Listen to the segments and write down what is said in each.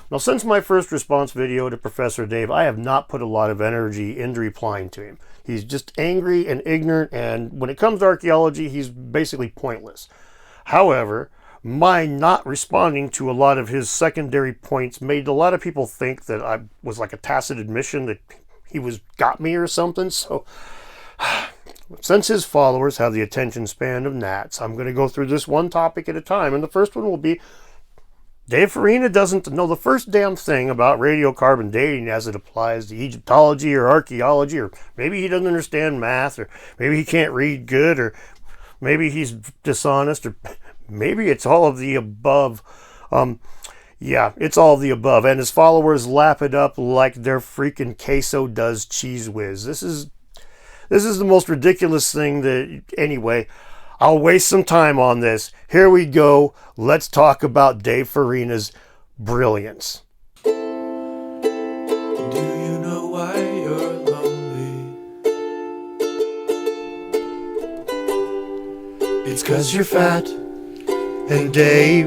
Now, since my first response video to Professor Dave, I have not put a lot of energy into replying to him. He's just angry and ignorant, and when it comes to archaeology, he's basically pointless. However, my not responding to a lot of his secondary points made a lot of people think that I was like a tacit admission that he got me or something. So, since his followers have the attention span of gnats, I'm going to go through this one topic at a time, and the first one will be Dave Farina doesn't know the first damn thing about radiocarbon dating as it applies to Egyptology or archaeology, or maybe he doesn't understand math, or maybe he can't read good, or maybe he's dishonest, or maybe it's all of the above. Yeah, it's all of the above, and his followers lap it up like their freaking queso does Cheese Whiz. This is the most ridiculous thing that, anyway, I'll waste some time on this. Here we go. Let's talk about Dave Farina's brilliance. Do you know why you're lonely? It's 'cause you're fat. And Dave.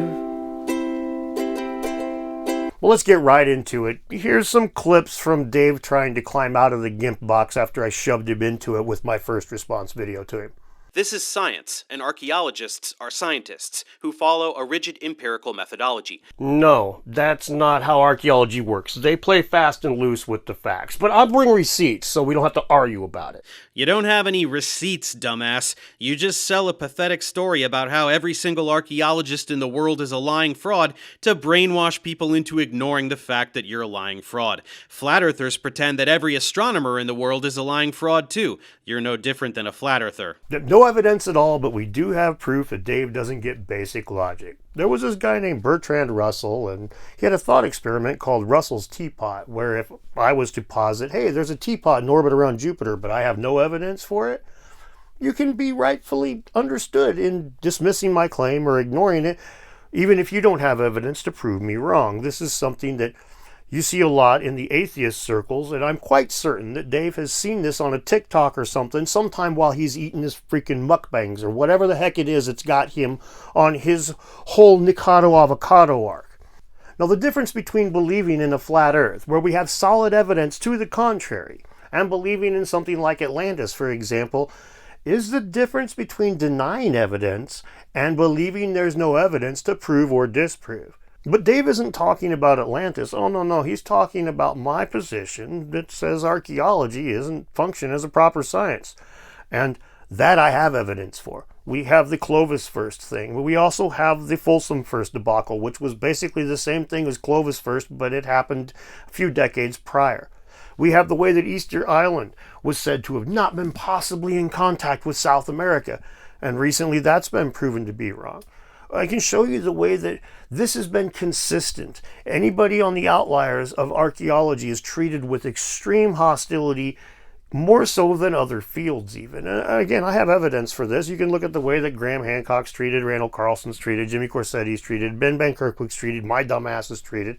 Well, let's get right into it. Here's some clips from Dave trying to climb out of the GIMP box after I shoved him into it with my first response video to him. This is science, and archaeologists are scientists who follow a rigid empirical methodology. No, that's not how archaeology works. They play fast and loose with the facts. But I'll bring receipts so we don't have to argue about it. You don't have any receipts, dumbass. You just sell a pathetic story about how every single archaeologist in the world is a lying fraud to brainwash people into ignoring the fact that you're a lying fraud. Flat earthers pretend that every astronomer in the world is a lying fraud too. You're no different than a flat earther. No evidence at all, but we do have proof that Dave doesn't get basic logic. There was this guy named Bertrand Russell, and he had a thought experiment called Russell's teapot, where if I was to posit, hey, there's a teapot in orbit around Jupiter, but I have no evidence for it, you can be rightfully understood in dismissing my claim or ignoring it, even if you don't have evidence to prove me wrong. This is something that you see a lot in the atheist circles, and I'm quite certain that Dave has seen this on a TikTok or something sometime while he's eating his freaking mukbangs or whatever the heck it is that's got him on his whole Nikado avocado arc. Now, the difference between believing in a flat earth, where we have solid evidence to the contrary, and believing in something like Atlantis, for example, is the difference between denying evidence and believing there's no evidence to prove or disprove. But Dave isn't talking about Atlantis. Oh, no, he's talking about my position that says archaeology isn't function as a proper science. And that I have evidence for. We have the Clovis First thing, but we also have the Folsom First debacle, which was basically the same thing as Clovis First, but it happened a few decades prior. We have the way that Easter Island was said to have not been possibly in contact with South America, and recently that's been proven to be wrong. I can show you the way that this has been consistent. Anybody on the outliers of archaeology is treated with extreme hostility, more so than other fields even. And again, I have evidence for this. You can look at the way that Graham Hancock's treated, Randall Carlson's treated, Jimmy Corsetti's treated, Ben Kirkwick's treated, my dumbass is treated.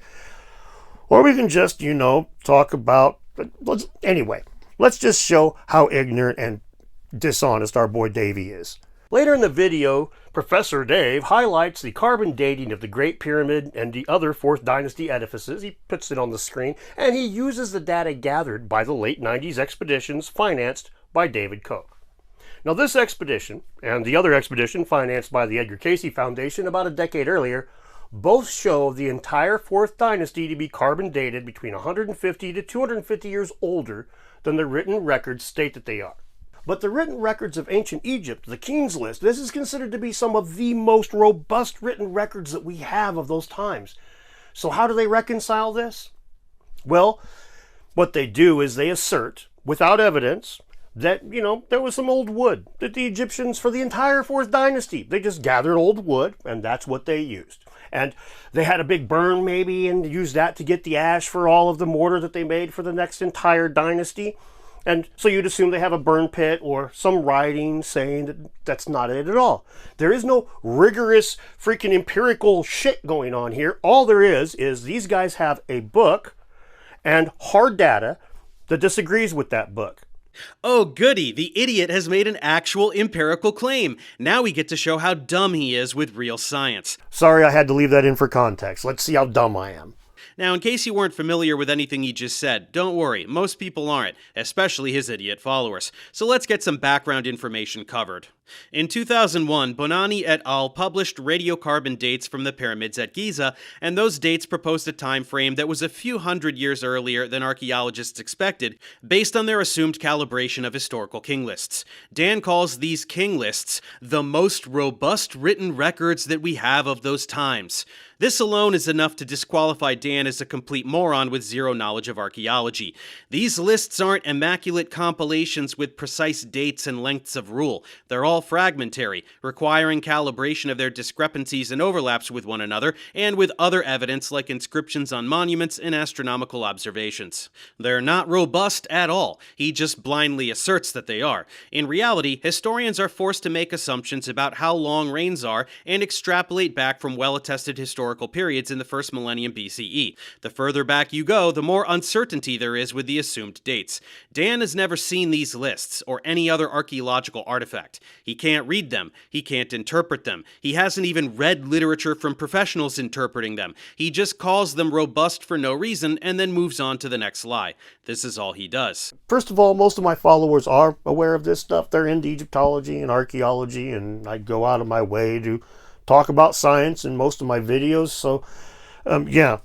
Or we can just, talk about... Anyway, let's just show how ignorant and dishonest our boy Davey is. Later in the video, Professor Dave highlights the carbon dating of the Great Pyramid and the other 4th Dynasty edifices. He puts it on the screen, and he uses the data gathered by the late 90s expeditions financed by David Koch. Now, this expedition, and the other expedition financed by the Edgar Cayce Foundation about a decade earlier, both show the entire 4th Dynasty to be carbon dated between 150 to 250 years older than the written records state that they are. But the written records of ancient Egypt, the King's List, this is considered to be some of the most robust written records that we have of those times. So how do they reconcile this? Well, what they do is they assert, without evidence, that, there was some old wood that the Egyptians, for the entire 4th Dynasty, they just gathered old wood, and that's what they used. And they had a big burn maybe, and used that to get the ash for all of the mortar that they made for the next entire dynasty. And so you'd assume they have a burn pit or some writing saying that that's not it at all. There is no rigorous freaking empirical shit going on here. All there is these guys have a book and hard data that disagrees with that book. Oh goody, the idiot has made an actual empirical claim. Now we get to show how dumb he is with real science. Sorry, I had to leave that in for context. Let's see how dumb I am. Now, in case you weren't familiar with anything he just said, don't worry, most people aren't, especially his idiot followers. So let's get some background information covered. In 2001, Bonanni et al. Published radiocarbon dates from the pyramids at Giza, and those dates proposed a time frame that was a few hundred years earlier than archaeologists expected, based on their assumed calibration of historical king lists. Dan calls these king lists the most robust written records that we have of those times. This alone is enough to disqualify Dan as a complete moron with zero knowledge of archaeology. These lists aren't immaculate compilations with precise dates and lengths of rule. They're all fragmentary, requiring calibration of their discrepancies and overlaps with one another, and with other evidence like inscriptions on monuments and astronomical observations. They're not robust at all. He just blindly asserts that they are. In reality, historians are forced to make assumptions about how long reigns are and extrapolate back from well-attested historical periods in the first millennium BCE. The further back you go, the more uncertainty there is with the assumed dates. Dan has never seen these lists or any other archaeological artifact. He can't read them. He can't interpret them. He hasn't even read literature from professionals interpreting them. He just calls them robust for no reason and then moves on to the next lie. This is all he does. First of all, most of my followers are aware of this stuff. They're into Egyptology and archaeology, and I go out of my way to talk about science in most of my videos. So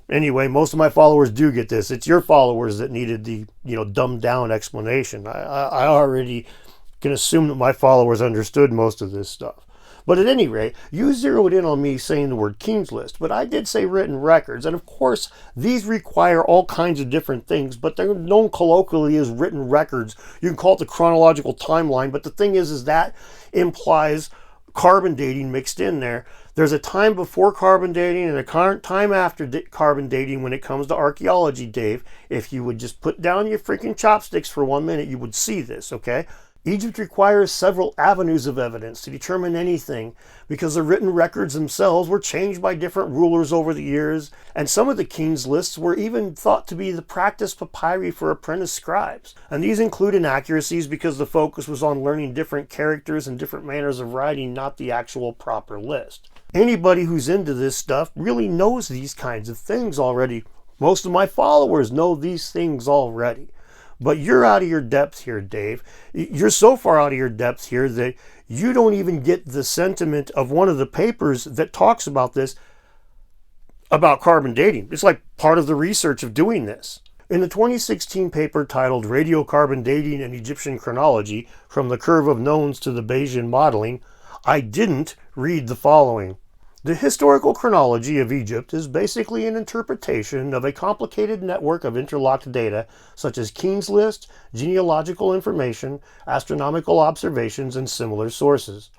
anyway, most of my followers do get this. It's your followers that needed the dumbed down explanation. I already can assume that my followers understood most of this stuff. But at any rate, you zeroed in on me saying the word King's List, but I did say written records, and of course these require all kinds of different things, but they're known colloquially as written records. You can call it the chronological timeline, but the thing is that implies carbon dating mixed in there. There's a time before carbon dating and a current time after carbon dating when it comes to archaeology, Dave. If you would just put down your freaking chopsticks for 1 minute, you would see this, okay? Egypt requires several avenues of evidence to determine anything because the written records themselves were changed by different rulers over the years, and some of the king's lists were even thought to be the practiced papyri for apprentice scribes. And these include inaccuracies because the focus was on learning different characters and different manners of writing, not the actual proper list. Anybody who's into this stuff really knows these kinds of things already. Most of my followers know these things already. But you're out of your depth here, Dave. You're so far out of your depth here that you don't even get the sentiment of one of the papers that talks about this, about carbon dating. It's like part of the research of doing this. In the 2016 paper titled Radiocarbon Dating and Egyptian Chronology, From the Curve of Knowns to the Bayesian Modeling, I didn't read the following. The historical chronology of Egypt is basically an interpretation of a complicated network of interlocked data such as King's List, genealogical information, astronomical observations, and similar sources.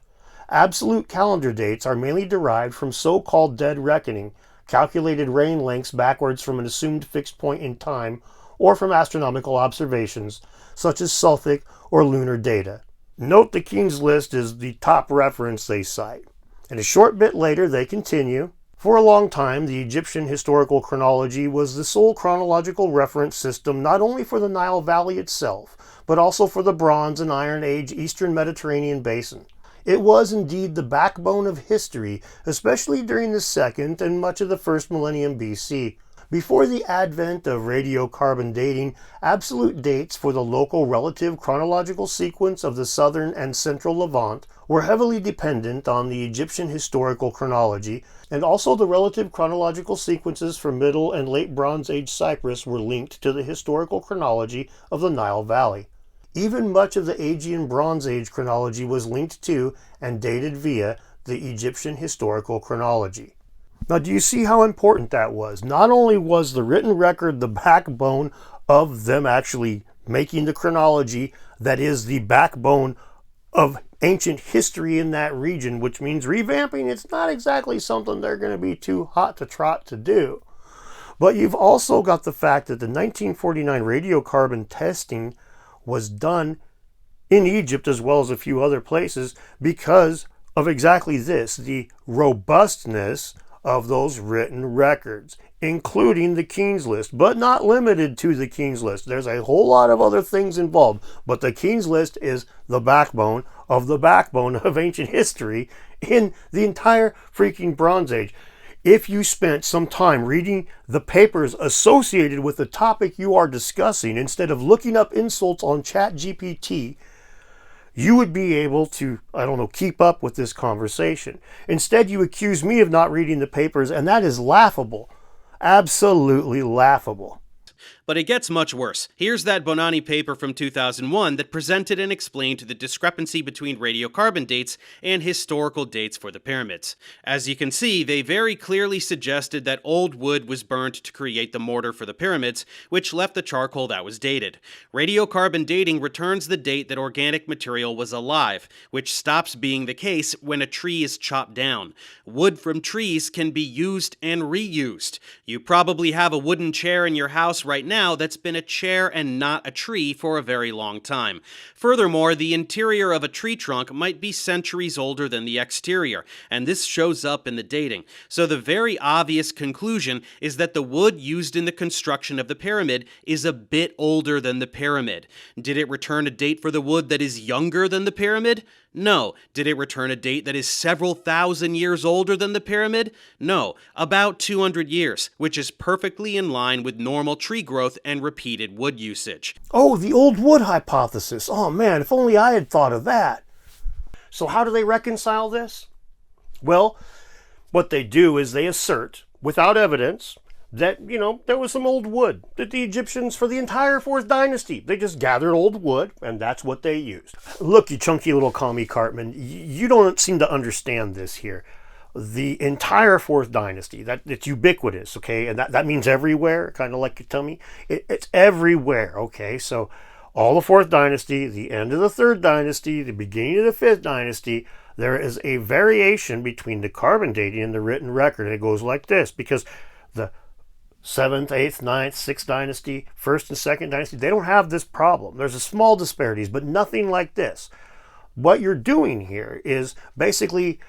Absolute calendar dates are mainly derived from so-called dead reckoning, calculated reign lengths backwards from an assumed fixed point in time, or from astronomical observations such as Sulfic or lunar data. Note the King's List is the top reference they cite. And a short bit later, they continue. For a long time, the Egyptian historical chronology was the sole chronological reference system not only for the Nile Valley itself, but also for the Bronze and Iron Age Eastern Mediterranean basin. It was indeed the backbone of history, especially during the second and much of the first millennium BC. Before the advent of radiocarbon dating, absolute dates for the local relative chronological sequence of the southern and central Levant were heavily dependent on the Egyptian historical chronology, and also the relative chronological sequences for Middle and Late Bronze Age Cyprus were linked to the historical chronology of the Nile Valley. Even much of the Aegean Bronze Age chronology was linked to and dated via the Egyptian historical chronology. Now, do you see how important that was? Not only was the written record the backbone of them actually making the chronology that is the backbone of ancient history in that region, which means revamping, it's not exactly something they're going to be too hot to trot to do. But you've also got the fact that the 1949 radiocarbon testing was done in Egypt as well as a few other places because of exactly this, the robustness of those written records, including the King's List, but not limited to the King's List. There's a whole lot of other things involved, but the King's List is the backbone of ancient history in the entire freaking Bronze Age. if you spent some time reading the papers associated with the topic you are discussing instead of looking up insults on ChatGPT, you would be able to, I don't know, keep up with this conversation. Instead, you accuse me of not reading the papers, and that is laughable. Absolutely laughable. But it gets much worse. Here's that Bonanni paper from 2001 that presented and explained the discrepancy between radiocarbon dates and historical dates for the pyramids. As you can see, they very clearly suggested that old wood was burned to create the mortar for the pyramids, which left the charcoal that was dated. Radiocarbon dating returns the date that organic material was alive, which stops being the case when a tree is chopped down. Wood from trees can be used and reused. You probably have a wooden chair in your house right now that's been a chair and not a tree for a very long time. Furthermore, the interior of a tree trunk might be centuries older than the exterior, and this shows up in the dating. So the very obvious conclusion is that the wood used in the construction of the pyramid is a bit older than the pyramid. Did it return a date for the wood that is younger than the pyramid? No. Did it return a date that is several thousand years older than the pyramid? No. About 200 years, which is perfectly in line with normal tree growth and repeated wood usage. Oh, the old wood hypothesis. Oh man, if only I had thought of that. So how do they reconcile this? Well, what they do is they assert, without evidence, that, there was some old wood that the Egyptians, for the entire 4th dynasty, they just gathered old wood, and that's what they used. Look, you chunky little commie Cartman, you don't seem to understand this here. The entire 4th dynasty, it's ubiquitous, okay? And that means everywhere, kind of like your tummy. It's everywhere, okay? So all the 4th dynasty, the end of the 3rd dynasty, the beginning of the 5th dynasty, there is a variation between the carbon dating and the written record. And it goes like this, because the 7th, 8th, 9th, 6th dynasty, 1st and 2nd dynasty, they don't have this problem. There's a small disparities, but nothing like this. What you're doing here is basically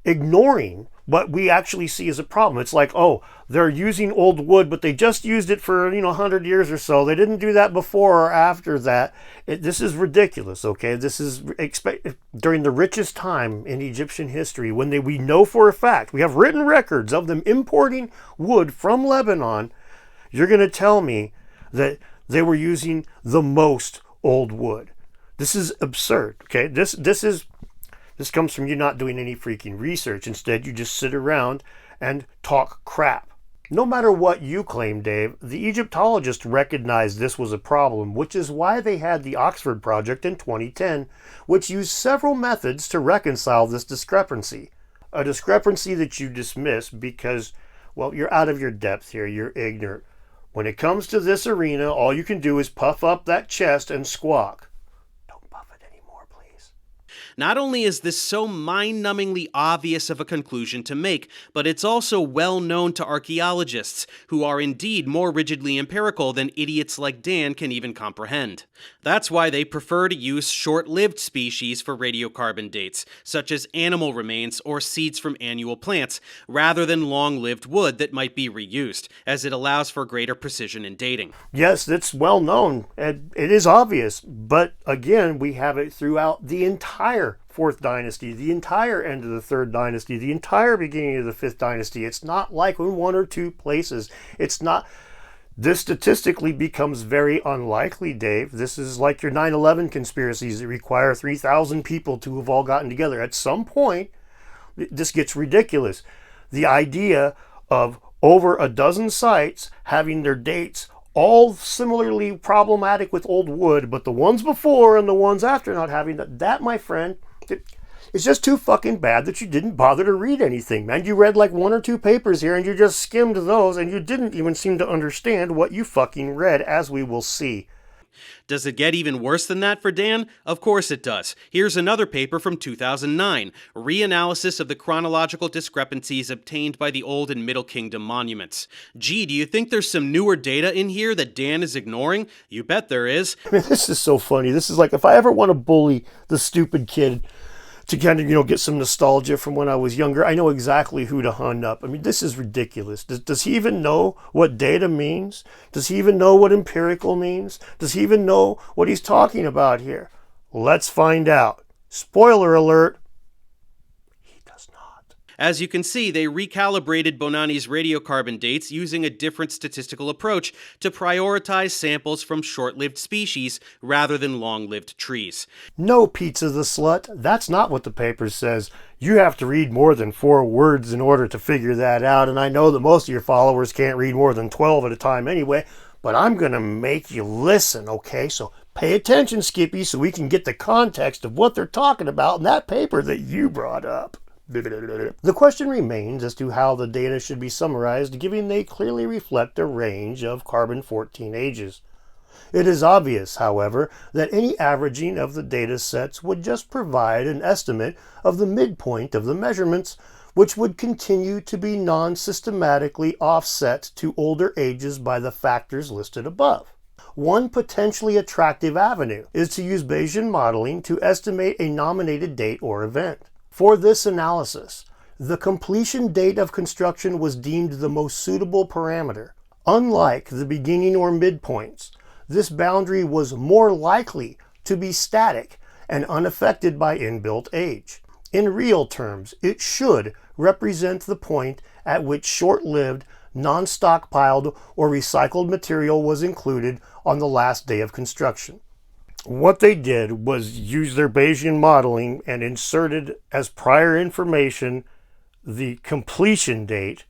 ignoring what we actually see as a problem. It's like, oh, they're using old wood, but they just used it for, 100 years or so. They didn't do that before or after that. This is ridiculous, okay? This is during the richest time in Egyptian history, when we know for a fact, we have written records of them importing wood from Lebanon. You're going to tell me that they were using the most old wood. This is absurd, okay? This comes from you not doing any freaking research. Instead, you just sit around and talk crap. No matter what you claim, Dave, the Egyptologists recognized this was a problem, which is why they had the Oxford Project in 2010, which used several methods to reconcile this discrepancy. A discrepancy that you dismiss because, well, you're out of your depth here, you're ignorant. When it comes to this arena, all you can do is puff up that chest and squawk. Not only is this so mind-numbingly obvious of a conclusion to make, but it's also well known to archaeologists, who are indeed more rigidly empirical than idiots like Dan can even comprehend. That's why they prefer to use short-lived species for radiocarbon dates, such as animal remains or seeds from annual plants, rather than long-lived wood that might be reused, as it allows for greater precision in dating. Yes, it's well known, and it is obvious, but again, we have it throughout the entire 4th dynasty, the entire end of the 3rd dynasty, the entire beginning of the 5th dynasty. It's not like in one or two places. This statistically becomes very unlikely, Dave. This is like your 9/11 conspiracies that require 3,000 people to have all gotten together. At some point, this gets ridiculous. The idea of over a dozen sites having their dates all similarly problematic with old wood, but the ones before and the ones after not having that, my friend, it's just too fucking bad that you didn't bother to read anything, man. You read like 1 or 2 papers here and you just skimmed those and you didn't even seem to understand what you fucking read, as we will see. Does it get even worse than that for Dan? Of course it does. Here's another paper from 2009, reanalysis of the chronological discrepancies obtained by the Old and Middle Kingdom monuments. Gee, do you think there's some newer data in here that Dan is ignoring? You bet there is. I mean, this is so funny. This is like, if I ever want to bully the stupid kid to kind of, get some nostalgia from when I was younger, I know exactly who to hunt up. I mean, this is ridiculous. Does he even know what data means? Does he even know what empirical means? Does he even know what he's talking about here? Let's find out. Spoiler alert. He does not. As you can see, they recalibrated Bonanni's radiocarbon dates using a different statistical approach to prioritize samples from short-lived species rather than long-lived trees. No, Pizza the Slut, that's not what the paper says. You have to read more than 4 words in order to figure that out, and I know that most of your followers can't read more than 12 at a time anyway, but I'm going to make you listen, okay? So pay attention, Skippy, so we can get the context of what they're talking about in that paper that you brought up. The question remains as to how the data should be summarized, given they clearly reflect a range of carbon-14 ages. It is obvious, however, that any averaging of the data sets would just provide an estimate of the midpoint of the measurements, which would continue to be non-systematically offset to older ages by the factors listed above. One potentially attractive avenue is to use Bayesian modeling to estimate a nominated date or event. For this analysis, the completion date of construction was deemed the most suitable parameter. Unlike the beginning or midpoints, this boundary was more likely to be static and unaffected by inbuilt age. In real terms, it should represent the point at which short-lived, non-stockpiled, or recycled material was included on the last day of construction. What they did was use their Bayesian modeling and inserted as prior information the completion date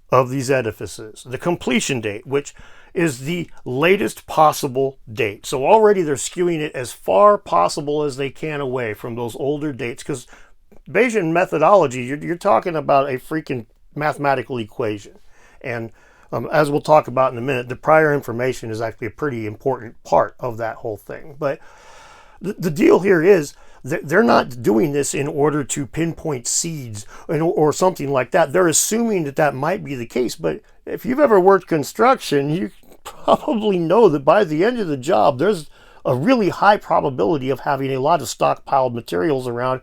of these edifices. The completion date, which is the latest possible date. So already they're skewing it as far possible as they can away from those older dates, because Bayesian methodology, you're talking about a freaking mathematical equation. And as we'll talk about in a minute, the prior information is actually a pretty important part of that whole thing. But the deal here is they're not doing this in order to pinpoint seeds or something like that. They're assuming that that might be the case. But if you've ever worked construction, you probably know that by the end of the job, there's a really high probability of having a lot of stockpiled materials around.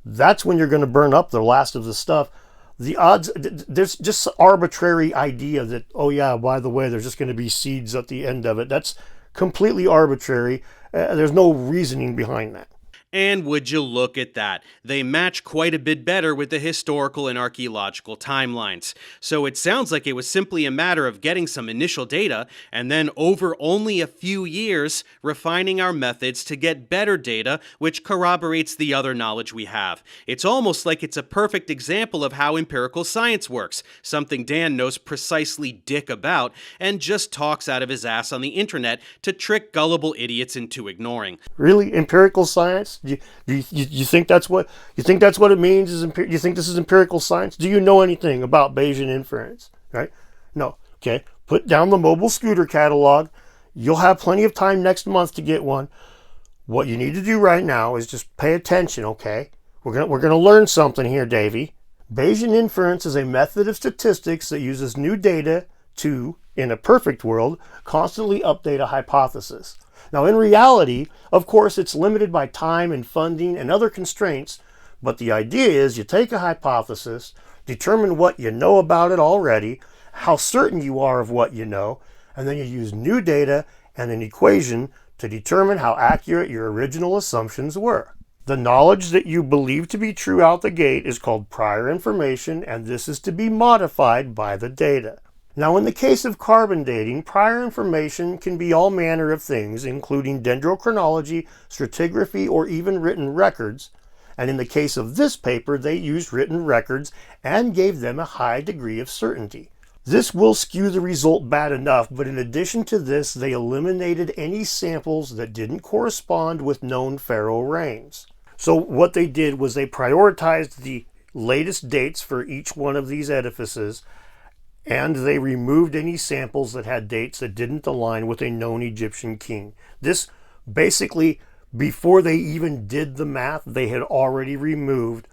That's when you're going to burn up the last of the stuff. The odds, there's just arbitrary idea that, oh yeah, by the way, there's just going to be seeds at the end of it. That's completely arbitrary. There's no reasoning behind that. And would you look at that? They match quite a bit better with the historical and archaeological timelines. So it sounds like it was simply a matter of getting some initial data and then over only a few years refining our methods to get better data, which corroborates the other knowledge we have. It's almost like it's a perfect example of how empirical science works, something Dan knows precisely dick about and just talks out of his ass on the internet to trick gullible idiots into ignoring. Really, empirical science? You think that's what it means? You think this is empirical science? Do you know anything about Bayesian inference? Right? No. Okay. Put down the mobile scooter catalog. You'll have plenty of time next month to get one. What you need to do right now is just pay attention. Okay. We're gonna learn something here, Davey. Bayesian inference is a method of statistics that uses new data to, in a perfect world, constantly update a hypothesis. Now, in reality, of course, it's limited by time and funding and other constraints, but the idea is you take a hypothesis, determine what you know about it already, how certain you are of what you know, and then you use new data and an equation to determine how accurate your original assumptions were. The knowledge that you believe to be true out the gate is called prior information, and this is to be modified by the data. Now, in the case of carbon dating, prior information can be all manner of things, including dendrochronology, stratigraphy, or even written records. And in the case of this paper, they used written records and gave them a high degree of certainty. This will skew the result bad enough, but in addition to this, they eliminated any samples that didn't correspond with known pharaoh reigns. So what they did was they prioritized the latest dates for each one of these edifices, and they removed any samples that had dates that didn't align with a known Egyptian king. This basically, before they even did the math, they had already removed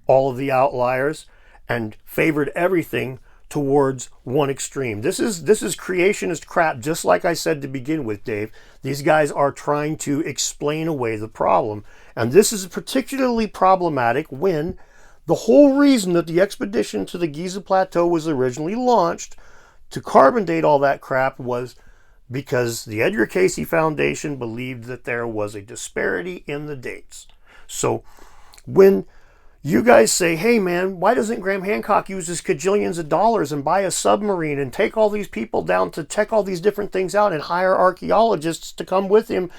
all of the outliers and favored everything towards one extreme. This is creationist crap, just like I said to begin with, Dave. These guys are trying to explain away the problem. And this is particularly problematic when the whole reason that the expedition to the Giza Plateau was originally launched to carbon date all that crap was because the Edgar Cayce Foundation believed that there was a disparity in the dates. So when You guys say, hey man, why doesn't Graham Hancock use his cajillions of dollars and buy a submarine and take all these people down to check all these different things out and hire archaeologists to come with him?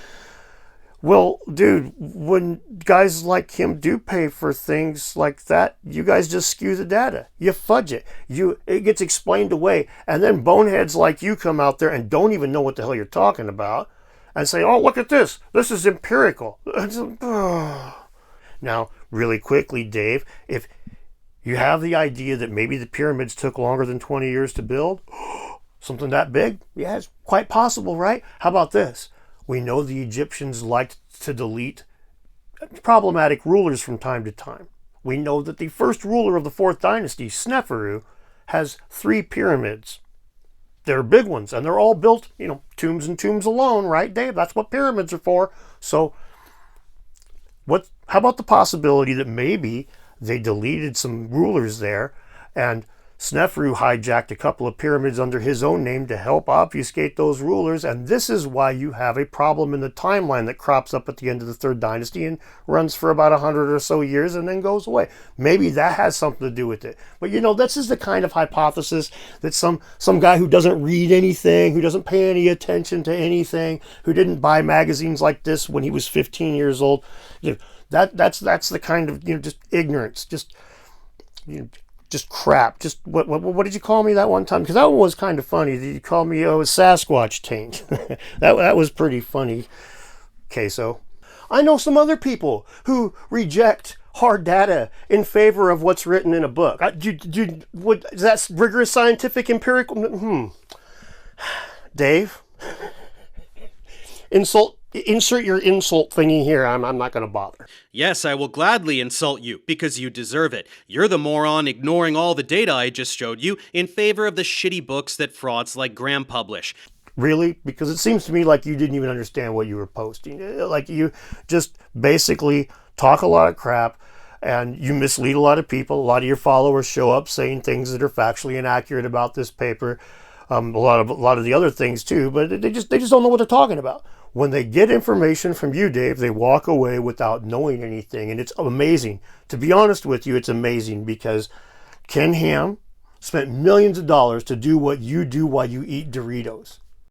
Well, dude, when guys like him do pay for things like that, you guys just skew the data. You fudge it. It gets explained away. And then boneheads like you come out there and don't even know what the hell you're talking about and say, oh, look at this. This is empirical. Now, really quickly, Dave, if you have the idea that maybe the pyramids took longer than 20 years to build, something that big, yeah, it's quite possible, right? How about this? We know the Egyptians liked to delete problematic rulers from time to time. We know that the first ruler of the 4th dynasty, Sneferu, has 3 pyramids. They're big ones, and they're all built, tombs and tombs alone, right, Dave? That's what pyramids are for. So how about the possibility that maybe they deleted some rulers there and Sneferu hijacked a couple of pyramids under his own name to help obfuscate those rulers, and this is why you have a problem in the timeline that crops up at the end of the 3rd dynasty and runs for about 100 or so years and then goes away. Maybe that has something to do with it. But this is the kind of hypothesis that some guy who doesn't read anything, who doesn't pay any attention to anything, who didn't buy magazines like this when he was 15 years old, that's the kind of just ignorance, just crap. Just what did you call me that one time? Because that one was kind of funny. You called me a Sasquatch taint. that was pretty funny, Queso. I know some other people who reject hard data in favor of what's written in a book. Is that rigorous scientific empirical? Dave, insert your insult thingy here. I'm not going to bother. Yes, I will gladly insult you, because you deserve it. You're the moron ignoring all the data I just showed you in favor of the shitty books that frauds like Graham publish. Really? Because it seems to me like you didn't even understand what you were posting. Like you just basically talk a lot of crap and you mislead a lot of people. A lot of your followers show up saying things that are factually inaccurate about this paper. A lot of the other things too, but they just don't know what they're talking about. When they get information from you, Dave, they walk away without knowing anything, and it's amazing. To be honest with you, it's amazing because Ken Ham spent millions of dollars to do what you do while you eat Doritos.